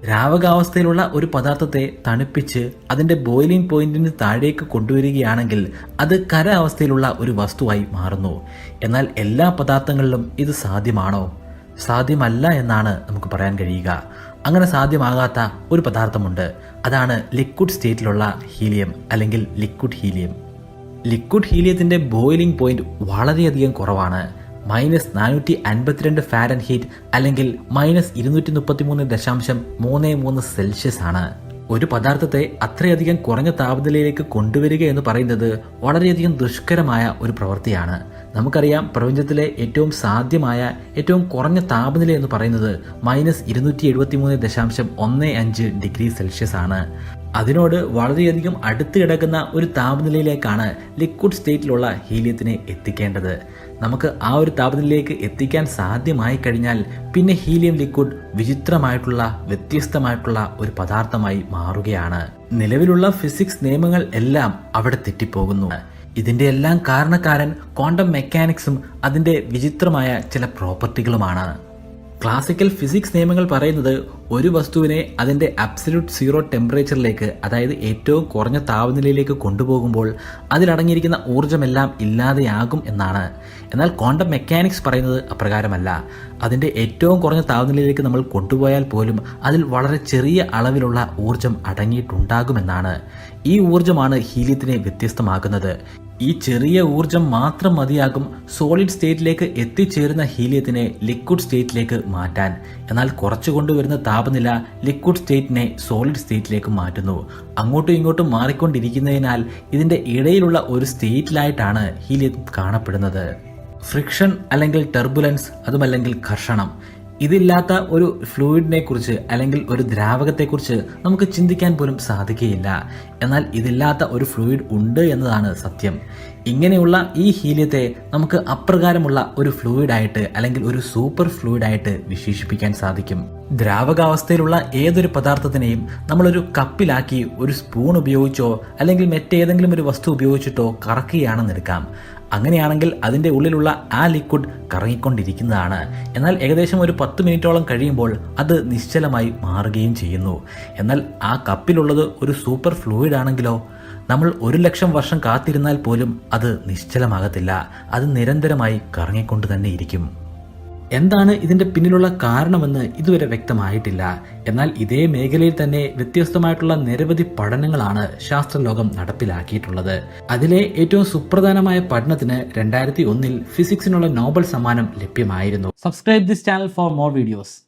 ദ്രാവകാവസ്ഥയിലുള്ള ഒരു പദാർത്ഥത്തെ തണുപ്പിച്ച് അതിന്റെ ബോയിലിംഗ് പോയിന്റിന് താഴേക്ക് കൊണ്ടുവരികയാണെങ്കിൽ അത് ഖര അവസ്ഥയിലുള്ള ഒരു വസ്തുവായി മാറുന്നു. എന്നാൽ എല്ലാ പദാർത്ഥങ്ങളിലും ഇത് സാധ്യമാണോ? സാധ്യമല്ല എന്നാണ് നമുക്ക് പറയാൻ കഴിയുക. അങ്ങനെ സാധ്യമാകാത്ത ഒരു പദാർത്ഥമുണ്ട്. അതാണ് ലിക്വിഡ് സ്റ്റേറ്റിലുള്ള ഹീലിയം അല്ലെങ്കിൽ ലിക്വിഡ് ഹീലിയം. ലിക്വിഡ് ഹീലിയത്തിന്റെ ബോയിലിംഗ് പോയിന്റ് വളരെയധികം കുറവാണ്. -452 ഫാരൻഹീറ്റ് അല്ലെങ്കിൽ -233.33 സെൽഷ്യസ് ആണ്. ഒരു പദാർത്ഥത്തെ അത്രയധികം കുറഞ്ഞ താപനിലയിലേക്ക് കൊണ്ടുവരിക എന്ന് പറയുന്നത് വളരെയധികം ദുഷ്കരമായ ഒരു പ്രവൃത്തിയാണ്. നമുക്കറിയാം, പ്രപഞ്ചത്തിലെ ഏറ്റവും സാധ്യമായ ഏറ്റവും കുറഞ്ഞ താപനില എന്ന് പറയുന്നത് -273.15 ഡിഗ്രി സെൽഷ്യസ് ആണ്. അതിനോട് വളരെയധികം അടുത്ത് കിടക്കുന്ന ഒരു താപനിലയിലേക്കാണ് ലിക്വിഡ് സ്റ്റേറ്റിലുള്ള ഹീലിയത്തിനെ എത്തിക്കേണ്ടത്. നമുക്ക് ആ ഒരു താപനിലയിലേക്ക് എത്തിക്കാൻ സാധ്യമായി കഴിഞ്ഞാൽ പിന്നെ ഹീലിയം ലിക്വിഡ് വിചിത്രമായിട്ടുള്ള വ്യത്യസ്തമായിട്ടുള്ള ഒരു പദാർത്ഥമായി മാറുകയാണ്. നിലവിലുള്ള ഫിസിക്സ് നിയമങ്ങൾ എല്ലാം അവിടെ തെറ്റിപ്പോകുന്നു. ഇതിന്റെ എല്ലാം കാരണക്കാരൻ ക്വാണ്ടം മെക്കാനിക്സും അതിന്റെ വിചിത്രമായ ചില പ്രോപ്പർട്ടികളുമാണ്. ക്ലാസിക്കൽ ഫിസിക്സ് നിയമങ്ങൾ പറയുന്നത് ഒരു വസ്തുവിനെ അതിന്റെ അബ്സല്യൂട്ട് സീറോ ടെമ്പറേച്ചറിലേക്ക്, അതായത് ഏറ്റവും കുറഞ്ഞ താപനിലയിലേക്ക് കൊണ്ടുപോകുമ്പോൾ അതിലടങ്ങിയിരിക്കുന്ന ഊർജ്ജമെല്ലാം ഇല്ലാതെയാകും എന്നാണ്. എന്നാൽ ക്വാണ്ടം മെക്കാനിക്സ് പറയുന്നത് അപ്രകാരമല്ല. അതിന്റെ ഏറ്റവും കുറഞ്ഞ താപനിലയിലേക്ക് നമ്മൾ കൊണ്ടുപോയാൽ പോലും അതിൽ വളരെ ചെറിയ അളവിലുള്ള ഊർജ്ജം അടങ്ങിയിട്ടുണ്ടാകുമെന്നാണ്. ഈ ഊർജ്ജമാണ് ഹീലിയത്തിനെ വ്യത്യസ്തമാക്കുന്നത്. ഈ ചെറിയ ഊർജം മാത്രം മതിയാകും സോളിഡ് സ്റ്റേറ്റിലേക്ക് എത്തിച്ചേരുന്ന ഹീലിയത്തിനെ ലിക്വിഡ് സ്റ്റേറ്റിലേക്ക് മാറ്റാൻ. എന്നാൽ കുറച്ചു കൊണ്ടുവരുന്ന താപനില ലിക്വിഡ് സ്റ്റേറ്റിനെ സോളിഡ് സ്റ്റേറ്റിലേക്ക് മാറ്റുന്നു. അങ്ങോട്ടും ഇങ്ങോട്ടും മാറിക്കൊണ്ടിരിക്കുന്നതിനാൽ ഇതിന്റെ ഇടയിലുള്ള ഒരു സ്റ്റേറ്റിലായിട്ടാണ് ഹീലിയം കാണപ്പെടുന്നത്. ഫ്രിക്ഷൻ അല്ലെങ്കിൽ ടെർബുലൻസ്, അതുമല്ലെങ്കിൽ ഘർഷണം, ഇതില്ലാത്ത ഒരു ഫ്ലൂയിഡിനെ കുറിച്ച് അല്ലെങ്കിൽ ഒരു ദ്രാവകത്തെക്കുറിച്ച് നമുക്ക് ചിന്തിക്കാൻ പോലും സാധിക്കുകയില്ല. എന്നാൽ ഇതില്ലാത്ത ഒരു ഫ്ലൂയിഡ് ഉണ്ട് എന്നതാണ് സത്യം. ഇങ്ങനെയുള്ള ഈ ഹീലിയത്തെ നമുക്ക് അപ്രകാരമുള്ള ഒരു ഫ്ലൂയിഡായിട്ട് അല്ലെങ്കിൽ ഒരു സൂപ്പർ ഫ്ലൂയിഡായിട്ട് വിശേഷിപ്പിക്കാൻ സാധിക്കും. ദ്രാവകാവസ്ഥയിലുള്ള ഏതൊരു പദാർത്ഥത്തിനെയും നമ്മളൊരു കപ്പിലാക്കി ഒരു സ്പൂൺ ഉപയോഗിച്ചോ അല്ലെങ്കിൽ മറ്റേതെങ്കിലും ഒരു വസ്തു ഉപയോഗിച്ചിട്ടോ കറക്കുകയാണെന്ന് എടുക്കാം. അങ്ങനെയാണെങ്കിൽ അതിന്റെ ഉള്ളിലുള്ള ആ ലിക്വിഡ് കറങ്ങിക്കൊണ്ടിരിക്കുന്നതാണ്. എന്നാൽ ഏകദേശം ഒരു 10 മിനിറ്റോളം കഴിയുമ്പോൾ അത് നിശ്ചലമായി മാറുകയും ചെയ്യുന്നു. എന്നാൽ ആ കപ്പിലുള്ളത് ഒരു സൂപ്പർ ഫ്ലൂയിഡ് ആണെങ്കിലോ, നമ്മൾ 1,00,000 വർഷം കാത്തിരുന്നാൽ പോലും അത് നിശ്ചലമാകത്തില്ല. അത് നിരന്തരമായി കറങ്ങിക്കൊണ്ട് തന്നെ ഇരിക്കും. എന്താണ് ഇതിന്റെ പിന്നിലുള്ള കാരണമെന്ന് ഇതുവരെ വ്യക്തമായിട്ടില്ല. എന്നാൽ ഇതേ മേഖലയിൽ തന്നെ വ്യത്യസ്തമായിട്ടുള്ള നിരവധി പഠനങ്ങളാണ് ശാസ്ത്രലോകം നടപ്പിലാക്കിയിട്ടുള്ളത്. അതിലെ ഏറ്റവും സുപ്രധാനമായ പഠനത്തിന് 2001 ഫിസിക്സിനുള്ള നോബൽ സമ്മാനം ലഭ്യമായിരുന്നു. Subscribe this channel for more videos.